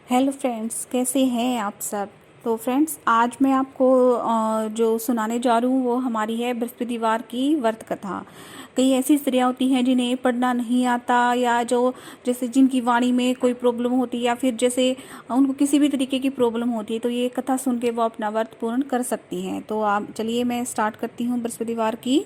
Hello friends, कैसे हैं आप सब। तो फ्रेंड्स, आज मैं आपको जो सुनाने जा रही हूँ वो हमारी है बृहस्पतिवार की व्रत कथा। कई ऐसी स्त्रियाँ होती हैं जिन्हें पढ़ना नहीं आता, या जो जैसे जिनकी वाणी में कोई प्रॉब्लम होती है, या फिर जैसे उनको किसी भी तरीके की प्रॉब्लम होती है, तो ये कथा सुन के वो अपना व्रत पूर्ण कर सकती हैं। तो आप चलिए मैं स्टार्ट करती हूँ बृहस्पतिवार की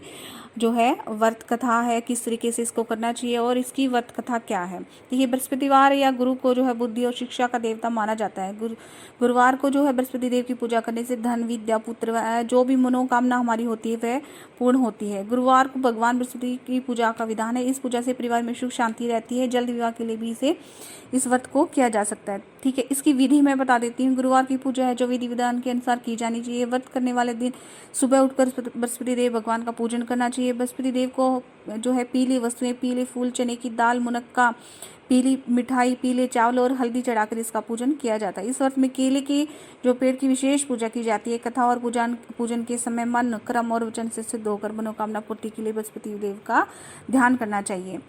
जो है व्रत कथा है, किस तरीके से इसको करना चाहिए और इसकी व्रत कथा क्या है। तो ये बृहस्पतिवार या गुरु को जो है बुद्धि और शिक्षा का देवता माना जाता है। गुरुवार को जो है बृहस्पति देव की पूजा करने से धन, विद्या, पुत्र जो भी मनोकामना हमारी होती है वह पूर्ण होती है। गुरुवार को भगवान बृहस्पति की पूजा का विधान है। इस पूजा से परिवार में सुख शांति रहती है। जल्द विवाह के लिए भी इस व्रत को किया जा सकता है। ठीक है, इसकी विधि मैं बता देती हूँ। गुरुवार की पूजा है जो विधि विधान के अनुसार की जानी चाहिए। व्रत करने वाले दिन सुबह उठकर बृहस्पति देव भगवान का पूजन करना चाहिए। बृहस्पति देव को जो है पीली वस्तुएं, पीले फूल, चने की दाल, मुनक्का, पीली मिठाई, पीले चावल और हल्दी चढ़ाकर इसका पूजन किया जाता है। इस व्रत में केले की जो पेड़ की विशेष पूजा की जाती है। कथा और पूजन के समय मन, क्रम और वचन से सिद्ध होकर मनोकामना पूर्ति के लिए बृहस्पति देव का ध्यान करना चाहिए।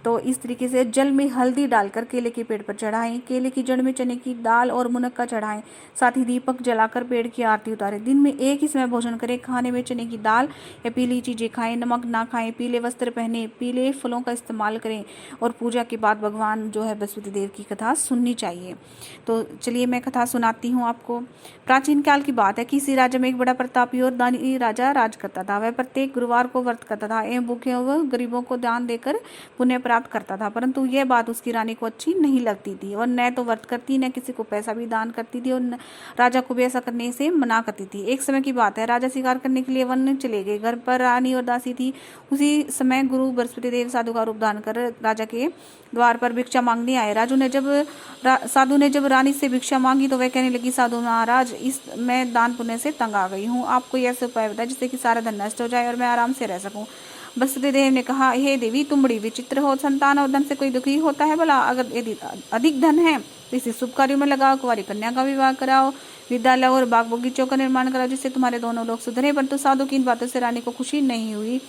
तो इस तरीके से जल में हल्दी डालकर केले के पेड़ पर चढ़ाएं। केले की जड़ में चने की दाल और मुनक्का चढ़ाएं। साथ ही दीपक जलाकर पेड़ की आरती उतारें। दिन में एक ही समय भोजन करें। खाने में चने की दाल या पीली चीजें खाएं, नमक ना खाएं, पीले वस्त्र पहने, पीले फलों का इस्तेमाल करें और पूजा के बाद भगवान जो है बृहस्पति देव की कथा सुननी चाहिए। तो चलिए मैं कथा सुनाती हूँ आपको। प्राचीन काल की बात है। किसी राज्य में एक बड़ा प्रतापी और दानी राजा राज करता था। वह प्रत्येक गुरुवार को व्रत करता था एवं भूखे व गरीबों को दान देकर पुण्य प्राप्त करता था। परंतु यह बात उसकी रानी को अच्छी नहीं लगती थी और न तो व्रत करती, न किसी को पैसा भी दान करती थी, और राजा को भी ऐसा करने से मना करती थी। एक समय की बात है, राजा शिकार करने के लिए वन चले गए। घर पर रानी और दासी थी। उसी समय गुरु बृहस्पति देव साधु का रूप धारण कर राजा के द्वार पर भिक्षा मांगने आए। साधु ने जब रानी से भिक्षा मांगी तो वह कहने लगी, साधु महाराज, मैं दान पुण्य से तंग आ गई हूँ। आप कोई ऐसे उपाय बताए जिससे कि सारा धन नष्ट हो जाए और मैं आराम से रह सकूं। बृहस्पति देव ने कहा, हे देवी, तुम बड़ी विचित्र हो। संतान और धन से कोई दुखी होता है भला? अगर यदि अधिक धन है तो इसे शुभ कार्यों में लगाओ। कुंवारी कन्या का विवाह कराओ, विद्यालय और बाग बगीचों का निर्माण कराओ, जिससे तुम्हारे दोनों लोग सुधरे। परंतु साधु की इन बातों से रानी को खुशी नहीं हुई।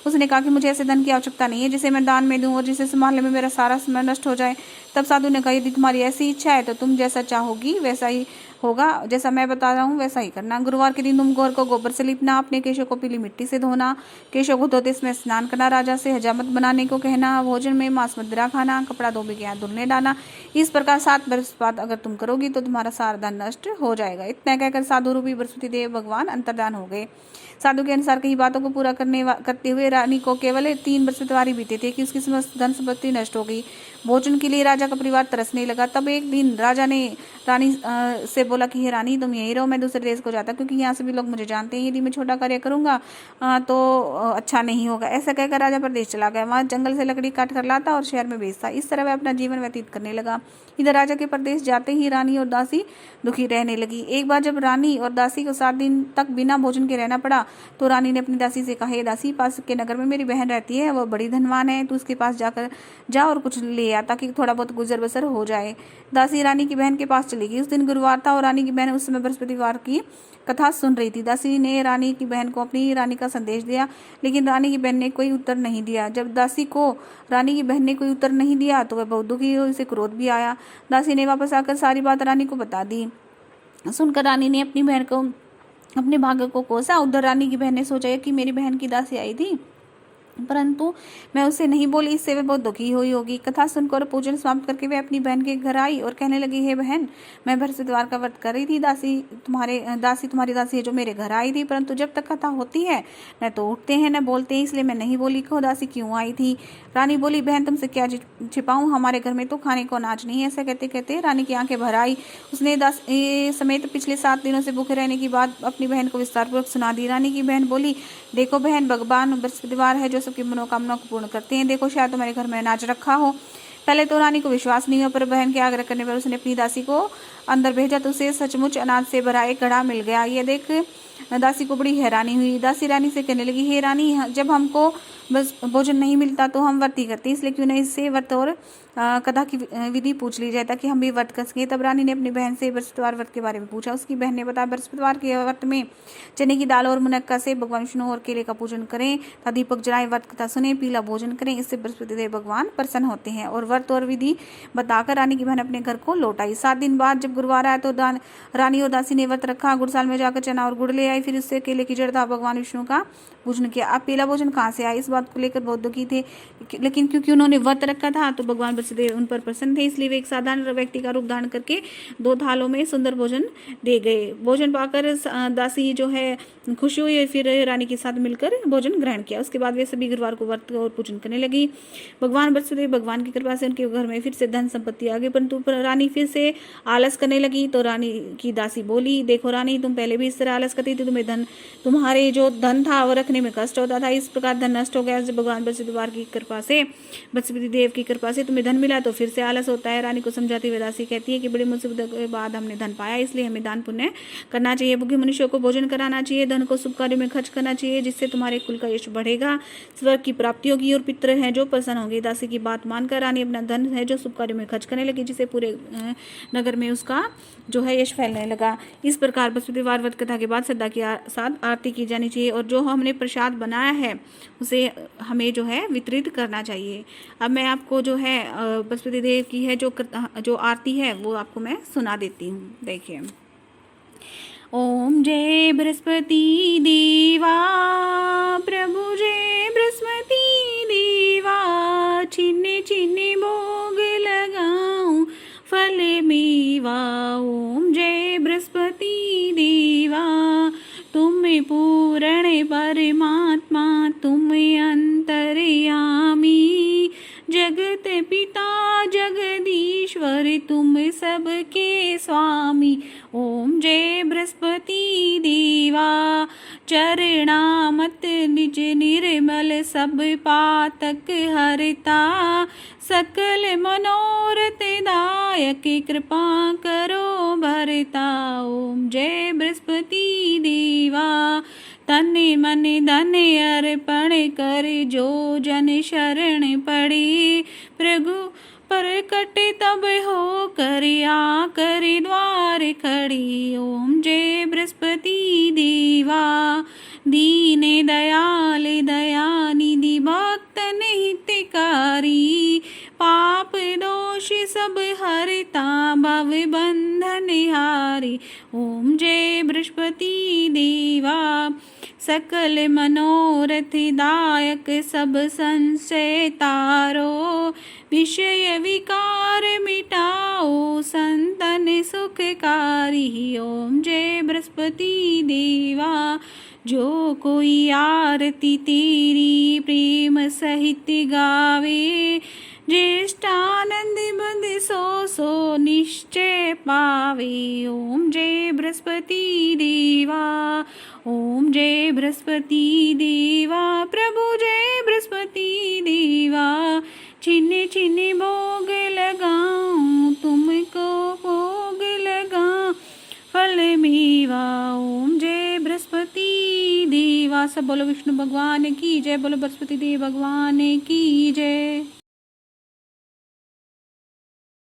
उसने कहा कि मुझे ऐसे धन की आवश्यकता नहीं है जिसे मैं दान में दूं और जिसे संभालने में मेरा सारा समय नष्ट हो जाए। तब साधु ने कहा, यदि तुम्हारी ऐसी इच्छा है तो तुम जैसा चाहोगी वैसा ही होगा। जैसा मैं बता रहा हूँ वैसा ही करना। गुरुवार के दिन तुम घर को गोबर से लिपना, अपने केशों को पीली मिट्टी से धोना, केशों को धोते इसमें स्नान करना, राजा से हजामत बनाने को कहना, भोजन में मांस मदिरा खाना, कपड़ा धोबी के हाथ धुलने डालना। इस प्रकार 7 वर्ष बाद अगर तुम करोगी तो तुम्हारा सारा धन नष्ट हो जाएगा। इतना कहकर साधु रूपी बृहस्पति देव भगवान अंतर्धान हो गए। साधु के अनुसार कई बातों को पूरा करते हुए रानी को केवल 3 बृहस्पतिवार ही बीते थे कि उसकी समस्त धन संपत्ति नष्ट हो गई। भोजन के लिए राजा का परिवार तरसने लगा। तब एक दिन राजा ने रानी से बोला कि हे रानी, तुम यहीं रहो, मैं दूसरे देश को जाता, क्योंकि यहाँ से भी लोग मुझे जानते हैं। यदि मैं छोटा कार्य करूंगा तो अच्छा नहीं होगा। ऐसा कहकर राजा प्रदेश चला गया। वहाँ जंगल से लकड़ी काट कर लाता और शहर में बेचता। इस तरह वह अपना जीवन व्यतीत करने लगा। इधर राजा के प्रदेश जाते ही रानी और दासी दुखी रहने लगी। एक बार जब रानी और दासी को 7 दिन तक बिना भोजन के रहना पड़ा तो रानी ने अपनी दासी से कहा, हे दासी, पास के नगर में मेरी बहन रहती है, वह बड़ी धनवान है, तू उसके पास जा और कुछ ले आ ताकि थोड़ा बहुत गुजर बसर हो जाए। दासी रानी की बहन के पास चली गई। उस दिन गुरुवार था और रानी की बहन उस समय बृहस्पतिवार की कथा सुन रही थी। दासी ने रानी की बहन को अपनी रानी का संदेश दिया, लेकिन रानी की बहन ने कोई उत्तर नहीं दिया। जब दासी को रानी की बहन ने कोई उत्तर नहीं दिया तो वह बहुत दुखी हुई, उसे क्रोध भी आया। दासी ने वापस आकर सारी बात रानी को बता दी। सुनकर रानी ने अपनी बहन को अपने भाग्य को कोसा। उधर रानी की बहन ने सोचा कि मेरी बहन की दासी आई थी, परंतु मैं उसे नहीं बोली, इससे वह बहुत दुखी हुई होगी। कथा सुनकर पूजन समाप्त करके वह अपनी बहन के घर आई और कहने लगी, हे बहन, मैं बृहस्पतिवार का व्रत कर रही थी। दासी तुम्हारी दासी है जो मेरे घर आई थी, परंतु जब तक कथा होती है न तो उठते हैं न बोलते हैं, इसलिए मैं नहीं बोली। कहो दासी क्यों आई थी? रानी बोली, बहन, तुमसे क्या छिपाऊं, हमारे घर में तो खाने को अनाज नहीं है। ऐसा कहते कहते रानी की आंखें भर आई। उसने दासी समेत पिछले 7 दिनों से भूखे रहने की बात अपनी बहन को विस्तारपूर्वक सुना दी। रानी की बहन बोली, देखो बहन, भगवान बृहस्पतिवार है जो सबकी मनोकामना को पूर्ण करते हैं। देखो, शायद तुम्हारे घर में अनाज रखा हो। पहले तो रानी को विश्वास नहीं हुआ, पर बहन के आग्रह करने पर उसने अपनी दासी को अंदर भेजा तो उसे सचमुच अनाज से भरा एक घड़ा मिल गया। यह देख दासी को बड़ी हैरानी हुई। दासी रानी से कहने लगी, हे रानी, जब हमको बस भोजन नहीं मिलता तो हम व्रत ही करते, इसलिए क्यों नहीं इससे व्रत और कथा की विधि पूछ ली जाए ताकि हम भी व्रत कर सकें। तब रानी ने अपनी बहन से बृहस्पतिवार व्रत के बारे में पूछा। उसकी बहन ने बताया, बृहस्पतिवार के व्रत में चने की दाल और मुनक्का से भगवान विष्णु और केले का पूजन करें तथा दीपक जलाएं, व्रत कथा सुने, पीला भोजन करें, इससे बृहस्पति देव भगवान प्रसन्न होते हैं। और व्रत और विधि बताकर रानी की बहन अपने घर को लौट आई। 7 दिन बाद जब गुरुवार आया तो रानी और दासी ने व्रत रखा, गुड़साल में जाकर चना और गुड़ ले आई, फिर उससे केले की जड़ था भगवान विष्णु का पूजन किया। अब पीला भोजन कहाँ से आया, इस बात को लेकर बहुत दुखी थे, लेकिन क्योंकि उन्होंने व्रत रखा था तो भगवान बृहस्पतिदेव उन पर प्रसन्न थे, इसलिए वे एक साधारण व्यक्ति का रूप धारण करके 2 थालों में सुंदर भोजन दे गए। भोजन पाकर दासी जो है खुश हुई, फिर रानी के साथ मिलकर भोजन ग्रहण किया। उसके बाद वे सभी गुरुवार को व्रत और पूजन करने लगी। भगवान बृहस्पतिदेव भगवान की कृपा से उनके घर में फिर से धन संपत्ति आ गई, परंतु रानी फिर से आलस करने लगी। तो रानी की दासी बोली, देखो रानी, तुम पहले भी इस तरह आलस करती थी, तुम्हारे जो धन था वो रखने में कष्ट होता था, इस प्रकार धन नष्ट हो गया। जब भगवान बृहस्पतिवार की कृपा से, बृहस्पति देव की कृपा से तुम्हें धन मिला तो फिर से आलस होता है। रानी को समझाती हुई दासी कहती है कि बड़ी मुसीबत के बाद हमने धन पाया, इसलिए हमें दान पुण्य करना चाहिए, भूखे मनुष्यों को भोजन कराना चाहिए, धन को शुभ कार्यों में खर्च करना चाहिए, जिससे तुम्हारे कुल का यश बढ़ेगा, स्वर्ग की प्राप्ति होगी और पितृ हैं जो प्रसन्न होंगे। दासी की बात मानकर रानी अपना धन है जो शुभ कार्यों में खर्च करने लगी, जिससे पूरे नगर में उसका जो है यश फैलने लगा। इस प्रकार बृहस्पतिवार व्रत कथा के बाद श्रद्धा के साथ आरती की जानी चाहिए और जो हमने प्रसाद बनाया है उसे हमें जो है वितरित करना चाहिए। अब मैं आपको जो है बृहस्पति देव की है जो आरती है वो आपको मैं सुना देती हूँ। देखिए, ओम जय बृहस्पति देवा, प्रभु जय बृहस्पति देवा, छिन्ने छिन्ने भोग लगाऊं फल मेवा। ओम जय बृहस्पति देवा, तुम पूर्ण परमात्मा, तुम अंतर्यामी, जगत पिता जगदीश्वर, तुम सबके स्वामी। ओम जय बृहस्पति देवा, चरणामत निज निर्मल, सब पातक हरता, सकल मनोरथ दायक, कृपा करो भरता। ओम जय बृहस्पति देवा, तन मन धन अर्पण कर, जो जन शरण पड़े, प्रभु प्रकट तब हो कर, आकर द्वार खड़ी। ओम जय बृहस्पति देवा, दीन दयाल दयानिधि, भक्त हितकारी, पाप दोष सब हरता, भव बंधन हारी। ओम जय बृहस्पति देवा, सकल मनोरथ दायक, सब संशय तारो, विषय विकार मिटाओ, संतन सुखकारी। ओम जय बृहस्पति देवा, जो कोई आरती तेरी प्रेम सहित गावे, ज्येष्ठानंद बंद सो निश्चय पावे। ओम जय बृहस्पति देवा, ओम जय बृहस्पति देवा, प्रभु जय बृहस्पति देवा, छिन्ने छिन्ने भोग लगाऊं, तुमको भोग लगा फल मेवा। ओम जय बृहस्पति देवा। सब बोलो विष्णु भगवान की जय, बोलो बृहस्पति देव भगवान की जय।